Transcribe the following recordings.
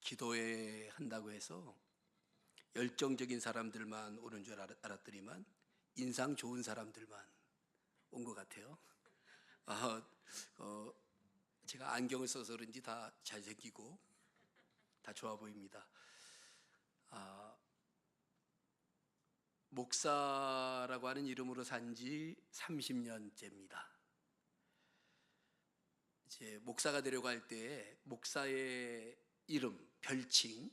기도회 한다고 해서 열정적인 사람들만 오는 줄 알았더니만 인상 좋은 사람들만 온 것 같아요. 아, 어, 제가 안경을 써서 그런지 다 잘생기고 다 좋아 보입니다. 목사라고 하는 이름으로 산 지 30년째입니다. 이제 목사가 되려고 할 때 목사의 이름, 별칭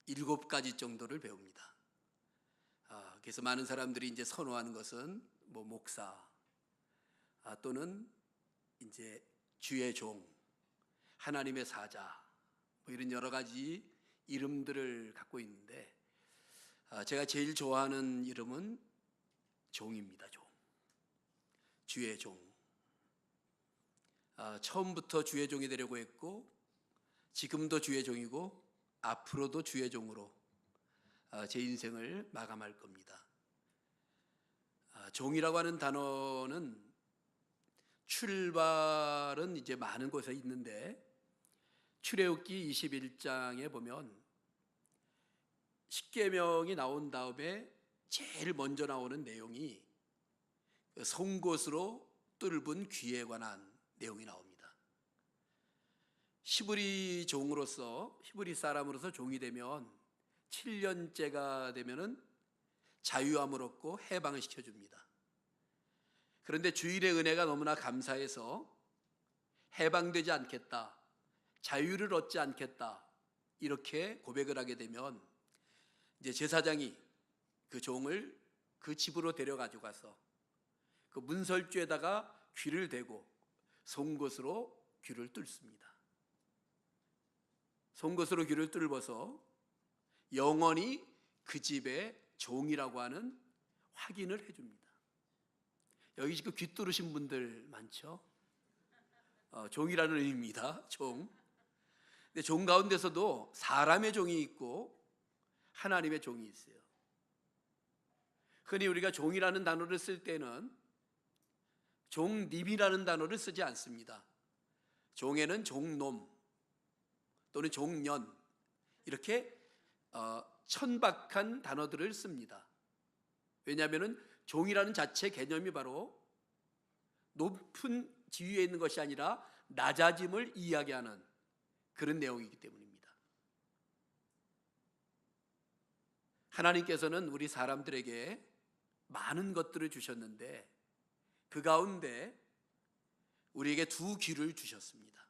7가지 정도를 배웁니다. 그래서 많은 사람들이 이제 선호하는 것은 뭐 목사, 또는 이제 주의 종, 하나님의 사자, 뭐 이런 여러 가지 이름들을 갖고 있는데, 제가 제일 좋아하는 이름은 종입니다. 종, 주의 종. 처음부터 주의 종이 되려고 했고, 지금도 주의 종이고, 앞으로도 주의 종으로 제 인생을 마감할 겁니다. 종이라고 하는 단어는 출발은 이제 많은 곳에 있는데, 출애굽기 21장에 보면 십계명이 나온 다음에 제일 먼저 나오는 내용이 송곳으로 뚫은 귀에 관한 내용이 나옵니다. 히브리 종으로서, 히브리 사람으로서 종이 되면 7년째가 되면은 자유함을 얻고 해방을 시켜줍니다. 그런데 주일의 은혜가 너무나 감사해서 해방되지 않겠다, 자유를 얻지 않겠다, 이렇게 고백을 하게 되면 이제 제사장이 그 종을 그 집으로 데려가지고 가서 그 문설주에다가 귀를 대고 송곳으로 귀를 뚫습니다. 송곳으로 귀를 뚫어서 영원히 그 집의 종이라고 하는 확인을 해줍니다. 여기 지금 귀 뚫으신 분들 많죠? 종이라는 의미입니다. 종. 근데 종 가운데서도 사람의 종이 있고 하나님의 종이 있어요. 흔히 우리가 종이라는 단어를 쓸 때는 종님이라는 단어를 쓰지 않습니다. 종에는 종놈 또는 종년, 이렇게 천박한 단어들을 씁니다. 왜냐하면 종이라는 자체 개념이 바로 높은 지위에 있는 것이 아니라 낮아짐을 이야기하는 그런 내용이기 때문입니다. 하나님께서는 우리 사람들에게 많은 것들을 주셨는데 그 가운데 우리에게 2귀를 주셨습니다.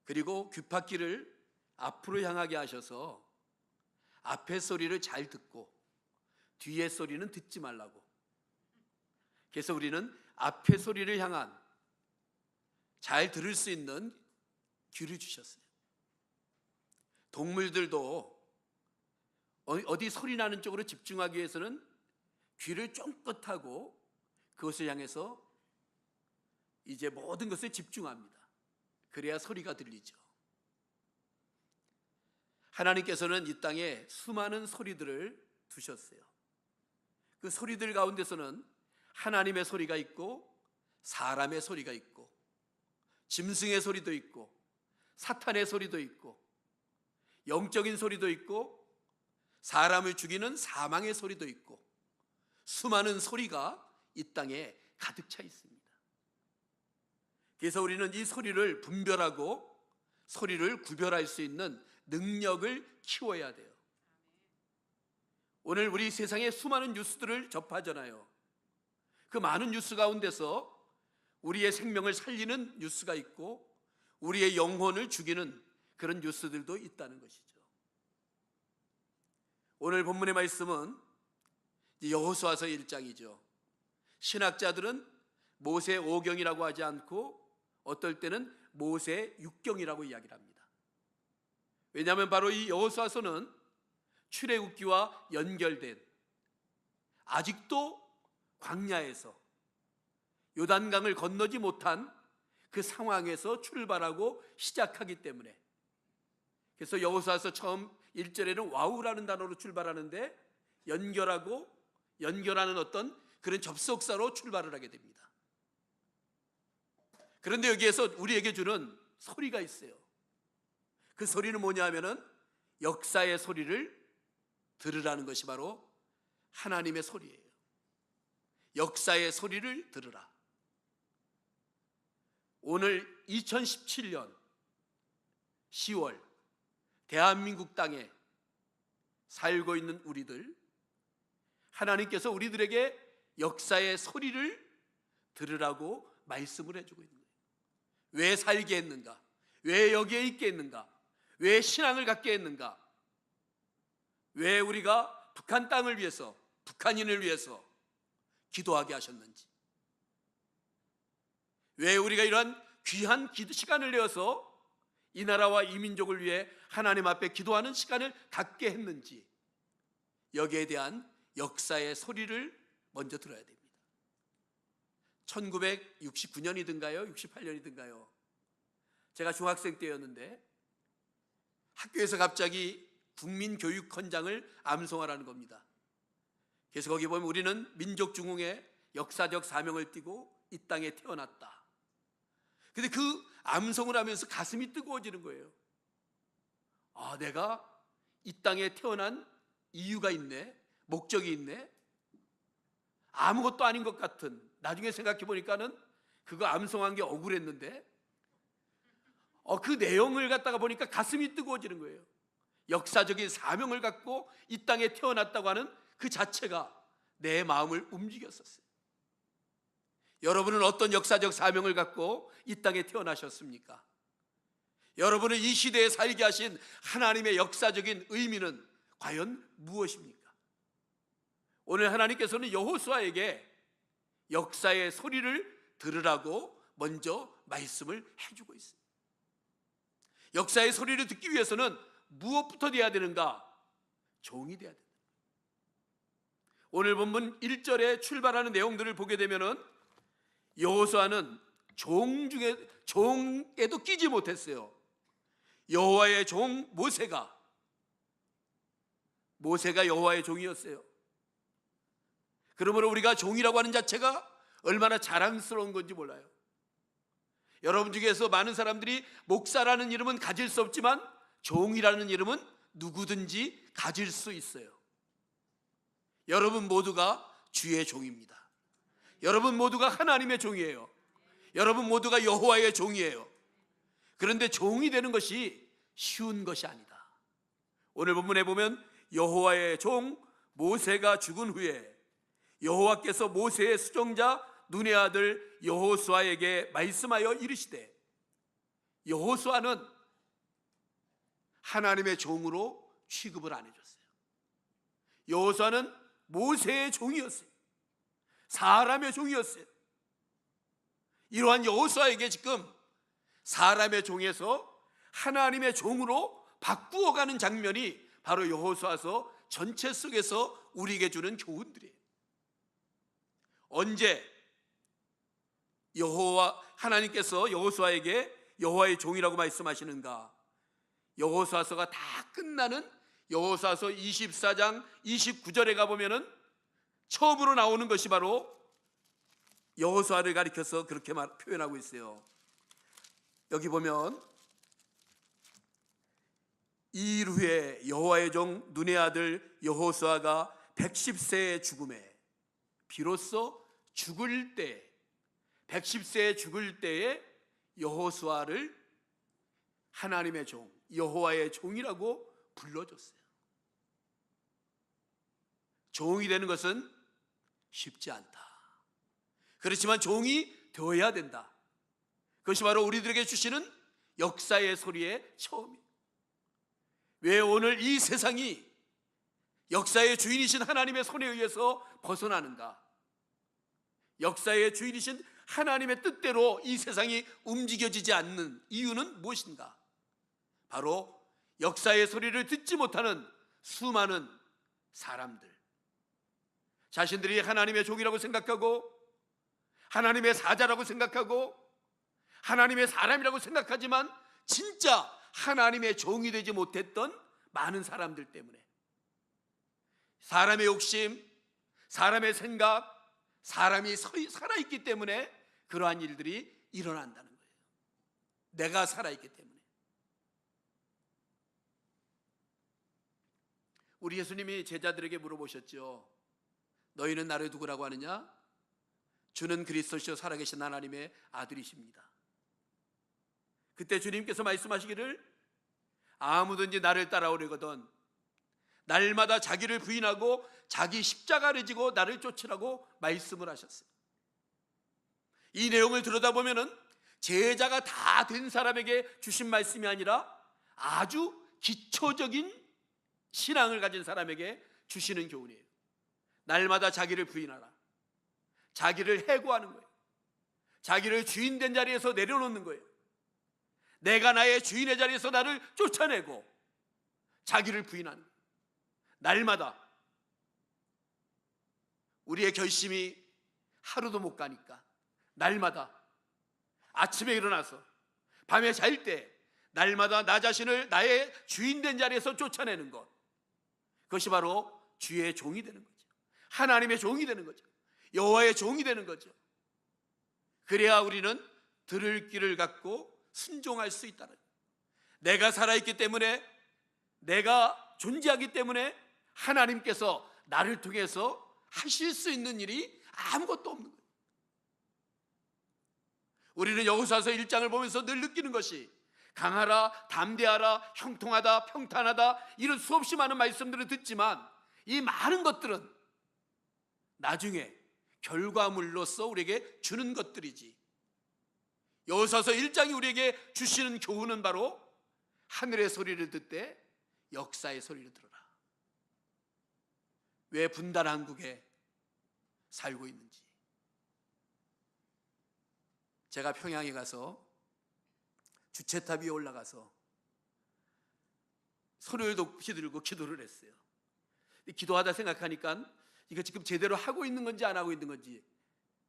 그리고 귓바퀴를 앞으로 향하게 하셔서 앞의 소리를 잘 듣고 뒤의 소리는 듣지 말라고. 그래서 우리는 앞의 소리를 향한 잘 들을 수 있는 귀를 주셨어요. 동물들도 어디 소리 나는 쪽으로 집중하기 위해서는 귀를 쫑긋하고 그것을 향해서 이제 모든 것을 집중합니다. 그래야 소리가 들리죠. 하나님께서는 이 땅에 수많은 소리들을 두셨어요. 그 소리들 가운데서는 하나님의 소리가 있고 사람의 소리가 있고 짐승의 소리도 있고 사탄의 소리도 있고 영적인 소리도 있고 사람을 죽이는 사망의 소리도 있고 수많은 소리가 이 땅에 가득 차 있습니다. 그래서 우리는 이 소리를 분별하고 소리를 구별할 수 있는 능력을 키워야 돼요. 오늘 우리 세상에 수많은 뉴스들을 접하잖아요. 그 많은 뉴스 가운데서 우리의 생명을 살리는 뉴스가 있고 우리의 영혼을 죽이는 그런 뉴스들도 있다는 것이죠. 오늘 본문의 말씀은 여호수아서 1장이죠. 신학자들은 모세 5경이라고 하지 않고 어떨 때는 모세 6경이라고 이야기를 합니다. 왜냐하면 바로 이 여호수아서는 출애굽기와 연결된, 아직도 광야에서 요단강을 건너지 못한 그 상황에서 출발하고 시작하기 때문에, 그래서 여호수아서 처음 1절에는 와우라는 단어로 출발하는데 연결하는 어떤 그런 접속사로 출발을 하게 됩니다. 그런데 여기에서 우리에게 주는 소리가 있어요. 그 소리는 뭐냐 하면은 역사의 소리를 들으라는 것이 바로 하나님의 소리예요. 역사의 소리를 들으라. 오늘 2017년 10월 대한민국 땅에 살고 있는 우리들, 하나님께서 우리들에게 역사의 소리를 들으라고 말씀을 해주고 있는 거예요. 왜 살게 했는가? 왜 여기에 있게 했는가? 왜 신앙을 갖게 했는가? 왜 우리가 북한 땅을 위해서, 북한인을 위해서 기도하게 하셨는지, 왜 우리가 이러한 귀한 기도 시간을 내어서 이 나라와 이 민족을 위해 하나님 앞에 기도하는 시간을 갖게 했는지, 여기에 대한 역사의 소리를 먼저 들어야 됩니다. 1969년이든가요 68년이든가요 제가 중학생 때였는데 학교에서 갑자기 국민교육헌장을 암송하라는 겁니다. 그래서 거기 보면 우리는 민족중흥의 역사적 사명을 띠고 이 땅에 태어났다. 근데 그 암송을 하면서 가슴이 뜨거워지는 거예요. 아, 내가 이 땅에 태어난 이유가 있네, 목적이 있네. 아무것도 아닌 것 같은, 나중에 생각해 보니까는 그거 암송한 게 억울했는데 그 내용을 갖다가 보니까 가슴이 뜨거워지는 거예요. 역사적인 사명을 갖고 이 땅에 태어났다고 하는 그 자체가 내 마음을 움직였었어요. 여러분은 어떤 역사적 사명을 갖고 이 땅에 태어나셨습니까? 여러분을 이 시대에 살게 하신 하나님의 역사적인 의미는 과연 무엇입니까? 오늘 하나님께서는 여호수아에게 역사의 소리를 들으라고 먼저 말씀을 해주고 있습니다. 역사의 소리를 듣기 위해서는 무엇부터 돼야 되는가? 종이 돼야 된다. 오늘 본문 1절에 출발하는 내용들을 보게 되면은 여호수아는 종에도 끼지 못했어요. 여호와의 종 모세가 여호와의 종이었어요. 그러므로 우리가 종이라고 하는 자체가 얼마나 자랑스러운 건지 몰라요. 여러분 중에서 많은 사람들이 목사라는 이름은 가질 수 없지만 종이라는 이름은 누구든지 가질 수 있어요. 여러분 모두가 주의 종입니다. 여러분 모두가 하나님의 종이에요. 여러분 모두가 여호와의 종이에요. 그런데 종이 되는 것이 쉬운 것이 아니다. 오늘 본문에 보면 여호와의 종 모세가 죽은 후에 여호와께서 모세의 수종자 눈의 아들 여호수아에게 말씀하여 이르시되, 여호수아는 하나님의 종으로 취급을 안 해줬어요. 여호수아는 모세의 종이었어요. 사람의 종이었어요. 이러한 여호수아에게 지금 사람의 종에서 하나님의 종으로 바꾸어가는 장면이 바로 여호수아서 전체 속에서 우리에게 주는 교훈들이에요. 언제 하나님께서 여호수아에게 여호와의 종이라고 말씀하시는가? 여호수아서가 다 끝나는 여호수아서 24장 29절에 가보면은 처음으로 나오는 것이 바로 여호수아를 가리켜서 그렇게 표현하고 있어요. 여기 보면 이 일 후에 여호와의 종 눈의 아들 여호수아가 110세의 죽음에, 비로소 죽을 때 110세에 죽을 때에 여호수아를 하나님의 종, 여호와의 종이라고 불러줬어요. 종이 되는 것은 쉽지 않다. 그렇지만 종이 되어야 된다. 그것이 바로 우리들에게 주시는 역사의 소리의 처음이에요. 왜 오늘 이 세상이 역사의 주인이신 하나님의 손에 의해서 벗어나는가? 역사의 주인이신 하나님의 뜻대로 이 세상이 움직여지지 않는 이유는 무엇인가? 바로 역사의 소리를 듣지 못하는 수많은 사람들, 자신들이 하나님의 종이라고 생각하고 하나님의 사자라고 생각하고 하나님의 사람이라고 생각하지만 진짜 하나님의 종이 되지 못했던 많은 사람들 때문에, 사람의 욕심, 사람의 생각, 사람이 살아있기 때문에 그러한 일들이 일어난다는 거예요. 내가 살아있기 때문에. 우리 예수님이 제자들에게 물어보셨죠. 너희는 나를 누구라고 하느냐? 주는 그리스도시요 살아계신 하나님의 아들이십니다. 그때 주님께서 말씀하시기를 아무든지 나를 따라오려거든 날마다 자기를 부인하고 자기 십자가를 지고 나를 쫓으라고 말씀을 하셨어요. 이 내용을 들여다보면 제자가 다 된 사람에게 주신 말씀이 아니라 아주 기초적인 신앙을 가진 사람에게 주시는 교훈이에요. 날마다 자기를 부인하라. 자기를 해고하는 거예요. 자기를 주인된 자리에서 내려놓는 거예요. 내가 나의 주인의 자리에서 나를 쫓아내고 자기를 부인하는 거예요. 날마다 우리의 결심이 하루도 못 가니까 날마다 아침에 일어나서 밤에 잘 때 날마다 나 자신을 나의 주인된 자리에서 쫓아내는 것, 그것이 바로 주의 종이 되는 거죠. 하나님의 종이 되는 거죠. 여호와의 종이 되는 거죠. 그래야 우리는 들을 길을 갖고 순종할 수 있다는 거예요. 내가 살아있기 때문에, 내가 존재하기 때문에 하나님께서 나를 통해서 하실 수 있는 일이 아무것도 없는 거예요. 우리는 여호수아서 1장을 보면서 늘 느끼는 것이 강하라, 담대하라, 형통하다, 평탄하다, 이런 수없이 많은 말씀들을 듣지만 이 많은 것들은 나중에 결과물로서 우리에게 주는 것들이지, 여호수아서 1장이 우리에게 주시는 교훈은 바로 하늘의 소리를 듣되 역사의 소리를 들어라. 왜 분단 한국에 살고 있는지. 제가 평양에 가서 주체탑 위에 올라가서 손을 높이 들고 기도를 했어요. 기도하다 생각하니까 이거 지금 제대로 하고 있는 건지 안 하고 있는 건지,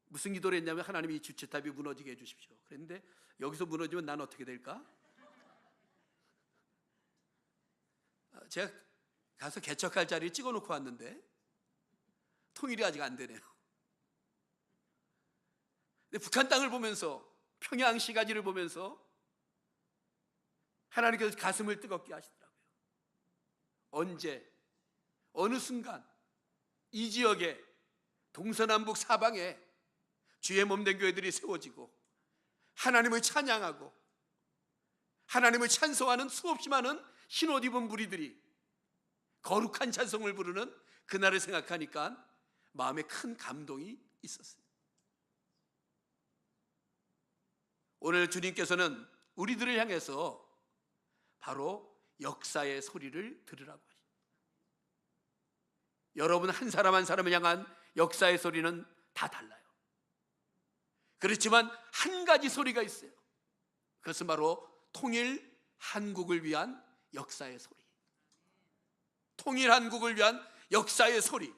무슨 기도를 했냐면 하나님이 이 주체탑이 무너지게 해주십시오. 그런데 여기서 무너지면 난 어떻게 될까? 제가 가서 개척할 자리를 찍어놓고 왔는데 통일이 아직 안 되네요. 근데 북한 땅을 보면서, 평양 시가지를 보면서 하나님께서 가슴을 뜨겁게 하시더라고요. 언제, 어느 순간 이 지역에, 동서남북 사방에 주의 몸된 교회들이 세워지고 하나님을 찬양하고 하나님을 찬송하는 수없이 많은 흰옷 입은 무리들이 거룩한 찬송을 부르는 그날을 생각하니까 마음에 큰 감동이 있었어요. 오늘 주님께서는 우리들을 향해서 바로 역사의 소리를 들으라고 하십니다. 여러분 한 사람 한 사람을 향한 역사의 소리는 다 달라요. 그렇지만 한 가지 소리가 있어요. 그것은 바로 통일 한국을 위한 역사의 소리. 통일 한국을 위한 역사의 소리.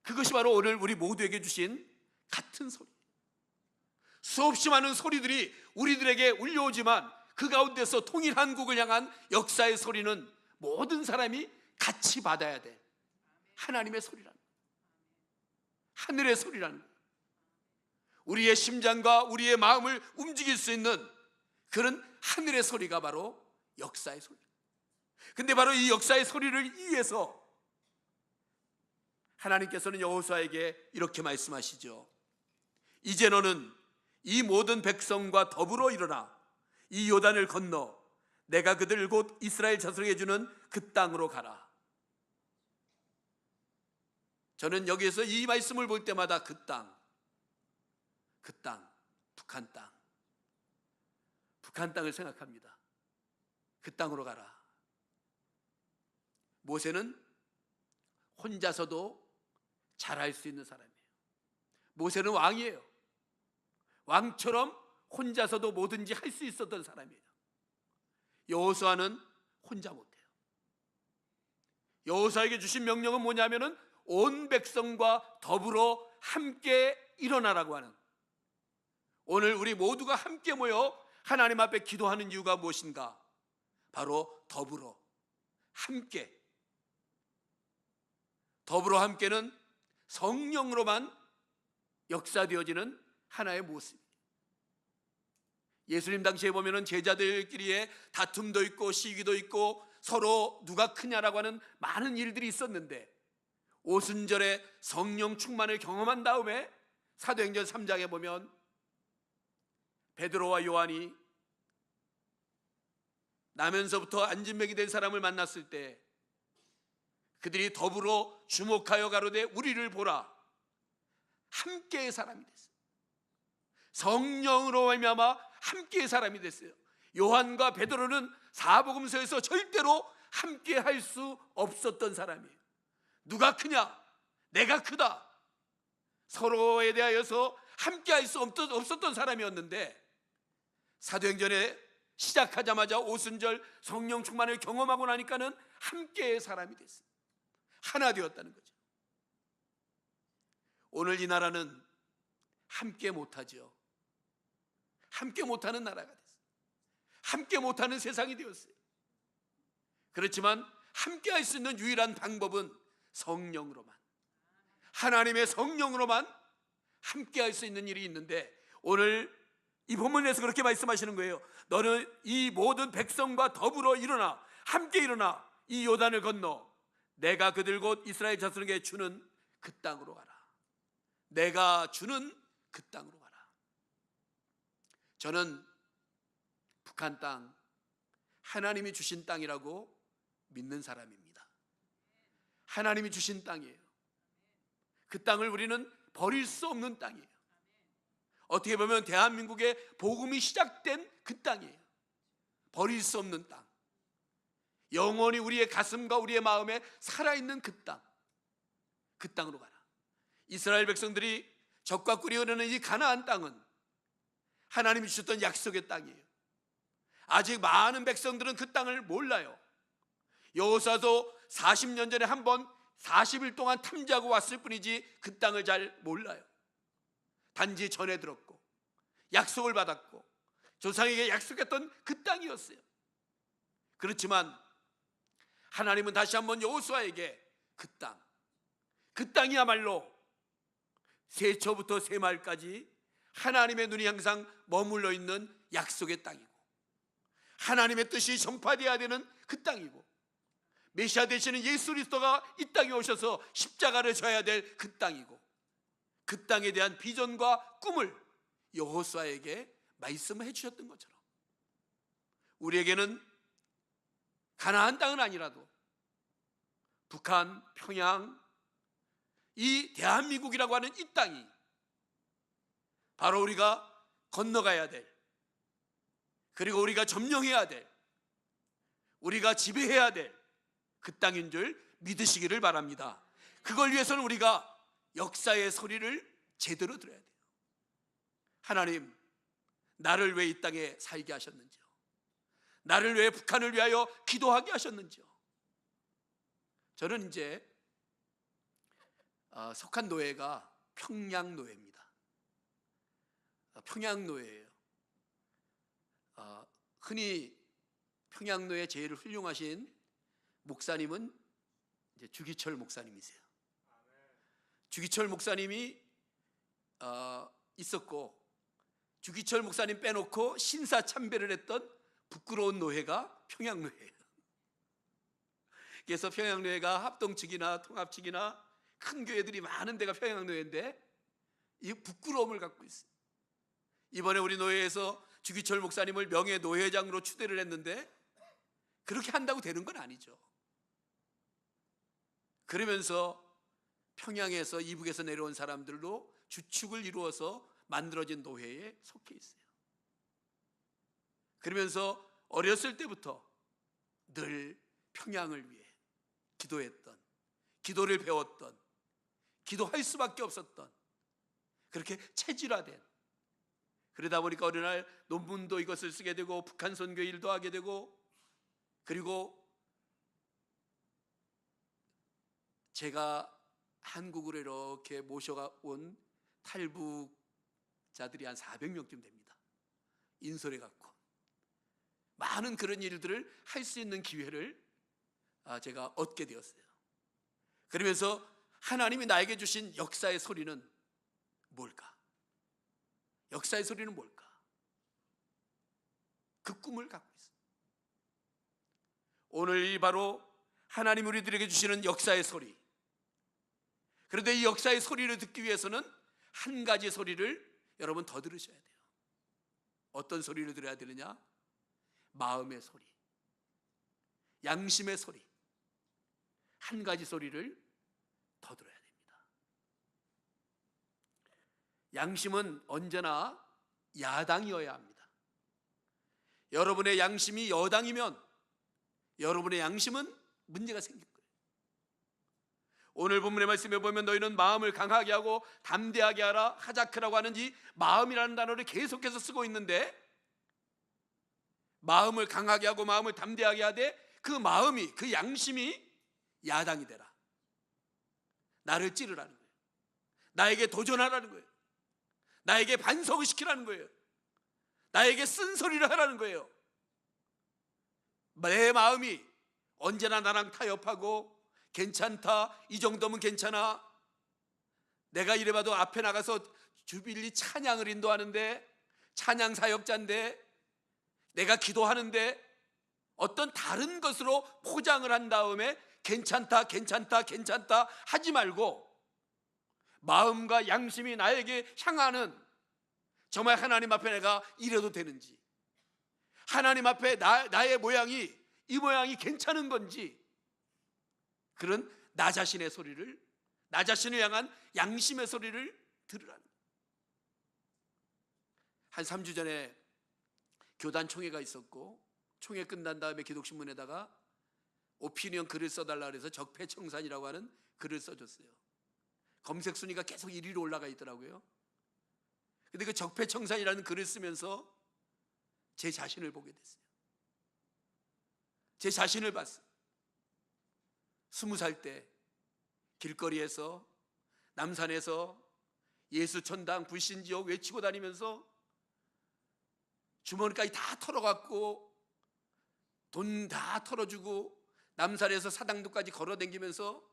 그것이 바로 오늘 우리 모두에게 주신 같은 소리. 수없이 많은 소리들이 우리들에게 울려오지만 그 가운데서 통일 한국을 향한 역사의 소리는 모든 사람이 같이 받아야 돼. 하나님의 소리라는 거예요. 하늘의 소리라는 거예요. 우리의 심장과 우리의 마음을 움직일 수 있는 그런 하늘의 소리가 바로 역사의 소리. 근데 바로 이 역사의 소리를 위해서 하나님께서는 여호수아에게 이렇게 말씀하시죠. 이제 너는 이 모든 백성과 더불어 일어나 이 요단을 건너 내가 그들 곧 이스라엘 자손에게 주는 그 땅으로 가라. 저는 여기에서 이 말씀을 볼 때마다 그 땅, 북한 땅, 북한 땅을 생각합니다. 그 땅으로 가라. 모세는 혼자서도 잘할 수 있는 사람이에요. 모세는 왕이에요. 왕처럼 혼자서도 뭐든지 할 수 있었던 사람이에요. 여호수아는 혼자 못해요. 여호수아에게 주신 명령은 뭐냐면은 온 백성과 더불어 함께 일어나라고 하는, 오늘 우리 모두가 함께 모여 하나님 앞에 기도하는 이유가 무엇인가? 바로 더불어 함께. 더불어 함께는 성령으로만 역사되어지는 하나의 모습이에요. 예수님 당시에 보면은 제자들끼리의 다툼도 있고 시기도 있고 서로 누가 크냐라고 하는 많은 일들이 있었는데 오순절에 성령 충만을 경험한 다음에 사도행전 3장에 보면 베드로와 요한이 나면서부터 안진뱅이 된 사람을 만났을 때 그들이 더불어 주목하여 가로되 우리를 보라, 함께의 사람이 됐어요. 성령으로 말미암아 함께의 사람이 됐어요. 요한과 베드로는 사복음서에서 절대로 함께 할 수 없었던 사람이에요. 누가 크냐? 내가 크다. 서로에 대하여서 함께 할 수 없었던 사람이었는데 사도행전에 시작하자마자 오순절 성령 충만을 경험하고 나니까는 함께의 사람이 됐어요. 하나 되었다는 거죠. 오늘 이 나라는 함께 못하죠. 함께 못하는 나라가 됐어요. 함께 못하는 세상이 되었어요. 그렇지만 함께 할 수 있는 유일한 방법은 성령으로만, 하나님의 성령으로만 함께 할 수 있는 일이 있는데 오늘 이 본문에서 그렇게 말씀하시는 거예요. 너는 이 모든 백성과 더불어 일어나, 함께 일어나 이 요단을 건너 내가 그들 곧 이스라엘 자손에게 주는 그 땅으로 가라. 내가 주는 그 땅으로 가라. 저는 북한 땅, 하나님이 주신 땅이라고 믿는 사람입니다. 하나님이 주신 땅이에요. 그 땅을 우리는 버릴 수 없는 땅이에요. 어떻게 보면 대한민국의 복음이 시작된 그 땅이에요. 버릴 수 없는 땅, 영원히 우리의 가슴과 우리의 마음에 살아있는 그 땅, 그 땅으로 가라. 이스라엘 백성들이 적과 꿀이 흐르는 이 가나안 땅은 하나님이 주셨던 약속의 땅이에요. 아직 많은 백성들은 그 땅을 몰라요. 여호수아도 40년 전에 한번 40일 동안 탐지하고 왔을 뿐이지 그 땅을 잘 몰라요. 단지 전해 들었고 약속을 받았고 조상에게 약속했던 그 땅이었어요. 그렇지만 하나님은 다시 한번 여호수아에게 그 땅, 그 땅이야말로 세초부터 세말까지 하나님의 눈이 항상 머물러 있는 약속의 땅이고 하나님의 뜻이 전파되어야 되는 그 땅이고 메시아 되시는 예수 그리스도가 이 땅에 오셔서 십자가를 져야 될 그 땅이고 그 땅에 대한 비전과 꿈을 여호수아에게 말씀해 주셨던 것처럼 우리에게는 가나안 땅은 아니라도 북한, 평양, 이 대한민국이라고 하는 이 땅이 바로 우리가 건너가야 될, 그리고 우리가 점령해야 될, 우리가 지배해야 될 그 땅인 줄 믿으시기를 바랍니다. 그걸 위해서는 우리가 역사의 소리를 제대로 들어야 돼요. 하나님, 나를 왜 이 땅에 살게 하셨는지요? 나를 왜 북한을 위하여 기도하게 하셨는지요? 저는 이제 속한 노예가 평양노예입니다. 평양노예예요. 흔히 평양노예 제일 훌륭하신 목사님은 이제 주기철 목사님이세요. 주기철 목사님이 있었고 주기철 목사님 빼놓고 신사참배를 했던 부끄러운 노예가 평양노예예요. 그래서 평양노예가 합동 측이나 통합 측이나 큰 교회들이 많은 데가 평양노예인데 이 부끄러움을 갖고 있어요. 이번에 우리 노예에서 주기철 목사님을 명예노회장으로 추대를 했는데 그렇게 한다고 되는 건 아니죠. 그러면서 평양에서 이북에서 내려온 사람들로 주축을 이루어서 만들어진 노회에 속해 있어요. 그러면서 어렸을 때부터 늘 평양을 위해 기도했던, 기도를 배웠던, 기도할 수밖에 없었던, 그렇게 체질화된, 그러다 보니까 어느 날 논문도 이것을 쓰게 되고 북한 선교 일도 하게 되고, 그리고 제가 한국으로 이렇게 모셔온 탈북자들이 한 400명쯤 됩니다. 인솔해 갖고 많은 그런 일들을 할 수 있는 기회를 제가 얻게 되었어요. 그러면서 하나님이 나에게 주신 역사의 소리는 뭘까? 역사의 소리는 뭘까? 그 꿈을 갖고 있어요. 오늘 이 바로 하나님 우리들에게 주시는 역사의 소리. 그런데 이 역사의 소리를 듣기 위해서는 한 가지 소리를 여러분 더 들으셔야 돼요. 어떤 소리를 들어야 되느냐? 마음의 소리, 양심의 소리. 한 가지 소리를 더 들어야 됩니다. 양심은 언제나 야당이어야 합니다. 여러분의 양심이 여당이면 여러분의 양심은 문제가 생길 거예요. 오늘 본문의 말씀에 보면 너희는 마음을 강하게 하고 담대하게 하라, 하자크라고 하는 이 마음이라는 단어를 계속해서 쓰고 있는데, 마음을 강하게 하고 마음을 담대하게 하되 그 마음이, 그 양심이 야당이 되라. 나를 찌르라는 거예요. 나에게 도전하라는 거예요. 나에게 반성을 시키라는 거예요. 나에게 쓴소리를 하라는 거예요. 내 마음이 언제나 나랑 타협하고 괜찮다, 이 정도면 괜찮아, 내가 이래봐도 앞에 나가서 주빌리 찬양을 인도하는데, 찬양 사역자인데, 내가 기도하는데 어떤 다른 것으로 포장을 한 다음에 괜찮다 괜찮다 괜찮다 하지 말고, 마음과 양심이 나에게 향하는, 정말 하나님 앞에 내가 이래도 되는지, 하나님 앞에 나의 모양이, 이 모양이 괜찮은 건지, 그런 나 자신의 소리를, 나 자신을 향한 양심의 소리를 들으라는 거예요. 한 3주 전에 교단 총회가 있었고, 총회 끝난 다음에 기독신문에다가 오피니언 글을 써달라 그래서 적폐청산이라고 하는 글을 써줬어요. 검색 순위가 계속 1위로 올라가 있더라고요. 근데 그 적폐청산이라는 글을 쓰면서 제 자신을 보게 됐어요. 제 자신을 봤어요. 20살 때 길거리에서, 남산에서 예수 천당 불신지옥 외치고 다니면서 주머니까지 다 털어갖고 돈 다 털어주고 남산에서 사당도까지 걸어다니면서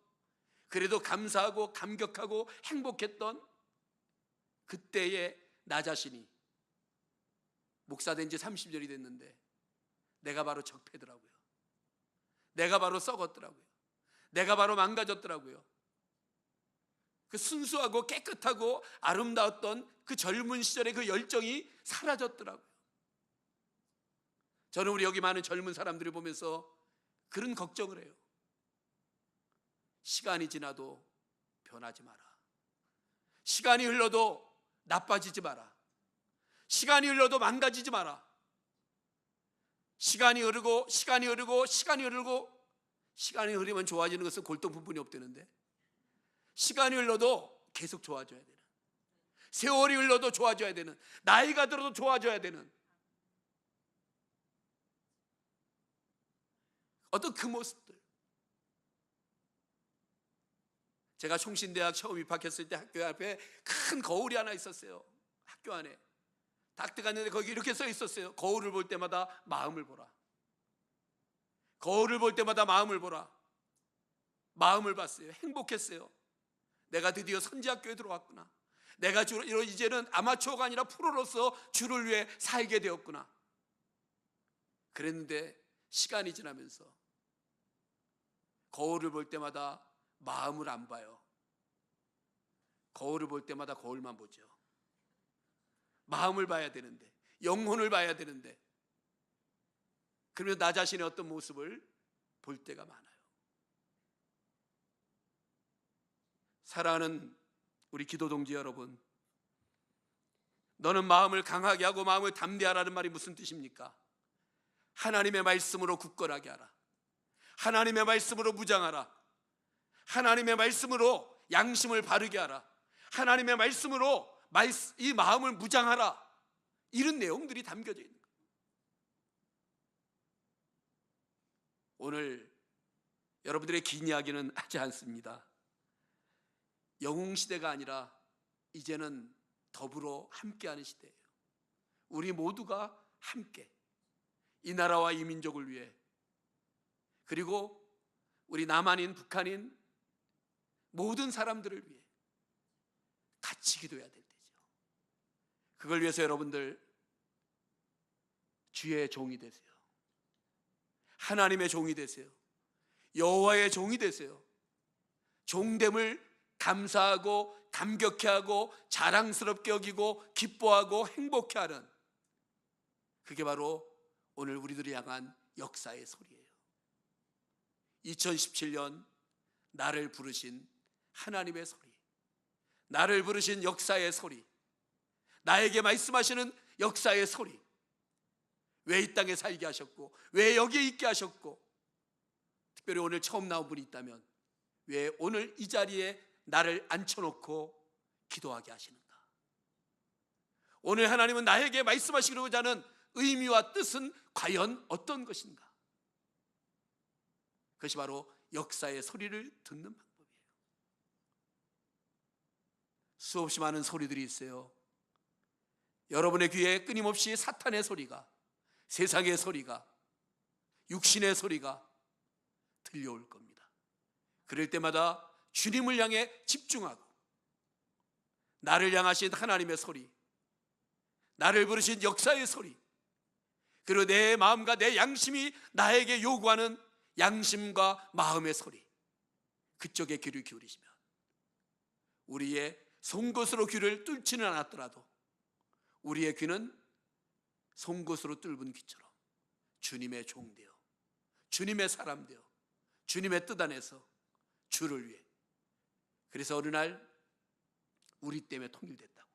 그래도 감사하고 감격하고 행복했던 그때의 나 자신이 목사된 지 30년이 됐는데 내가 바로 적폐더라고요. 내가 바로 썩었더라고요. 내가 바로 망가졌더라고요. 그 순수하고 깨끗하고 아름다웠던 그 젊은 시절의 그 열정이 사라졌더라고요. 저는 우리 여기 많은 젊은 사람들을 보면서 그런 걱정을 해요. 시간이 지나도 변하지 마라. 시간이 흘러도 나빠지지 마라. 시간이 흘러도 망가지지 마라. 시간이 흐르고 시간이 흐르고 시간이 흐르고, 시간이 흐르면 좋아지는 것은 골동품뿐이 없다는데, 시간이 흘러도 계속 좋아져야 되는, 세월이 흘러도 좋아져야 되는, 나이가 들어도 좋아져야 되는 어떤 그 모습들. 제가 총신대학 처음 입학했을 때 학교 앞에 큰 거울이 하나 있었어요. 학교 안에 딱 들어갔는데 거기 이렇게 써 있었어요. 거울을 볼 때마다 마음을 보라. 거울을 볼 때마다 마음을 보라. 마음을 봤어요. 행복했어요. 내가 드디어 선지학교에 들어왔구나. 내가 이제는 아마추어가 아니라 프로로서 주를 위해 살게 되었구나. 그랬는데 시간이 지나면서 거울을 볼 때마다 마음을 안 봐요. 거울을 볼 때마다 거울만 보죠. 마음을 봐야 되는데, 영혼을 봐야 되는데, 그러면 나 자신의 어떤 모습을 볼 때가 많아요. 사랑하는 우리 기도 동지 여러분, 너는 마음을 강하게 하고 마음을 담대하라는 말이 무슨 뜻입니까? 하나님의 말씀으로 굳건하게 하라. 하나님의 말씀으로 무장하라. 하나님의 말씀으로 양심을 바르게 하라. 하나님의 말씀으로 이 마음을 무장하라. 이런 내용들이 담겨져 있는 거예요. 오늘 여러분들의 긴 이야기는 하지 않습니다. 영웅시대가 아니라 이제는 더불어 함께하는 시대예요. 우리 모두가 함께 이 나라와 이 민족을 위해, 그리고 우리 남한인 북한인 모든 사람들을 위해 같이 기도해야 될 때죠. 그걸 위해서 여러분들 주의 종이 되세요. 하나님의 종이 되세요. 여호와의 종이 되세요. 종됨을 감사하고 감격해하고 자랑스럽게 여기고 기뻐하고 행복해하는, 그게 바로 오늘 우리들을 향한 역사의 소리예요. 2017년 나를 부르신 하나님의 소리, 나를 부르신 역사의 소리, 나에게 말씀하시는 역사의 소리. 왜 이 땅에 살게 하셨고, 왜 여기에 있게 하셨고, 특별히 오늘 처음 나온 분이 있다면 왜 오늘 이 자리에 나를 앉혀놓고 기도하게 하시는가? 오늘 하나님은 나에게 말씀하시고자 하는 의미와 뜻은 과연 어떤 것인가? 그것이 바로 역사의 소리를 듣는 방법이에요. 수없이 많은 소리들이 있어요. 여러분의 귀에 끊임없이 사탄의 소리가, 세상의 소리가, 육신의 소리가 들려올 겁니다. 그럴 때마다 주님을 향해 집중하고, 나를 향하신 하나님의 소리, 나를 부르신 역사의 소리, 그리고 내 마음과 내 양심이 나에게 요구하는 양심과 마음의 소리, 그쪽에 귀를 기울이시면 우리의 송곳으로 귀를 뚫지는 않았더라도 우리의 귀는 송곳으로 뚫은 귀처럼 주님의 종 되어, 주님의 사람 되어, 주님의 뜻 안에서 주를 위해. 그래서 어느 날 우리 때문에 통일됐다고,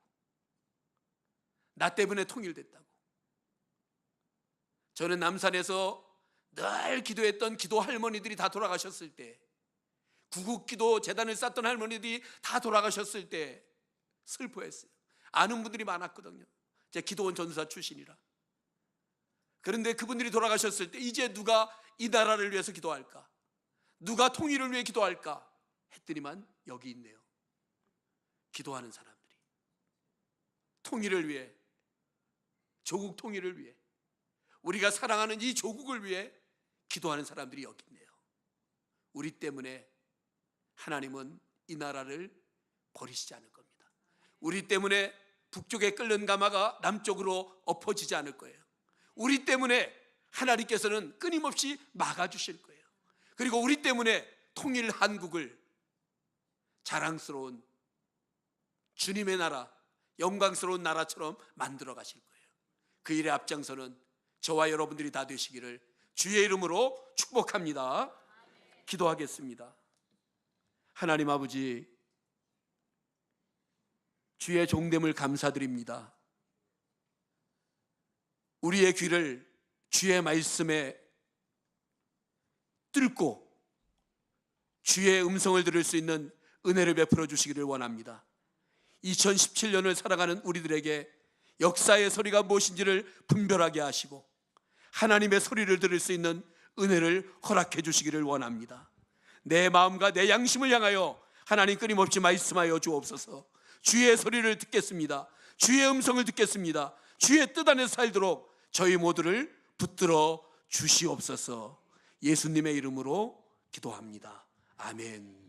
나 때문에 통일됐다고. 저는 남산에서 늘 기도했던 기도 할머니들이 다 돌아가셨을 때, 구국기도 재단을 쌓던 할머니들이 다 돌아가셨을 때 슬퍼했어요. 아는 분들이 많았거든요. 제 기도원 전사 출신이라. 그런데 그분들이 돌아가셨을 때 이제 누가 이 나라를 위해서 기도할까? 누가 통일을 위해 기도할까? 했더니만 여기 있네요. 기도하는 사람들이, 통일을 위해, 조국 통일을 위해, 우리가 사랑하는 이 조국을 위해 기도하는 사람들이 여기 있네요. 우리 때문에 하나님은 이 나라를 버리시지 않을 겁니다. 우리 때문에 북쪽에 끓는 가마가 남쪽으로 엎어지지 않을 거예요. 우리 때문에 하나님께서는 끊임없이 막아주실 거예요. 그리고 우리 때문에 통일 한국을 자랑스러운 주님의 나라, 영광스러운 나라처럼 만들어 가실 거예요. 그 일에 앞장서는 저와 여러분들이 다 되시기를 주의 이름으로 축복합니다. 기도하겠습니다. 하나님 아버지, 주의 종됨을 감사드립니다. 우리의 귀를 주의 말씀에 뚫고 주의 음성을 들을 수 있는 은혜를 베풀어 주시기를 원합니다. 2017년을 살아가는 우리들에게 역사의 소리가 무엇인지를 분별하게 하시고 하나님의 소리를 들을 수 있는 은혜를 허락해 주시기를 원합니다. 내 마음과 내 양심을 향하여 하나님 끊임없이 말씀하여 주옵소서. 주의 소리를 듣겠습니다. 주의 음성을 듣겠습니다. 주의 뜻 안에서 살도록 저희 모두를 붙들어 주시옵소서. 예수님의 이름으로 기도합니다. 아멘.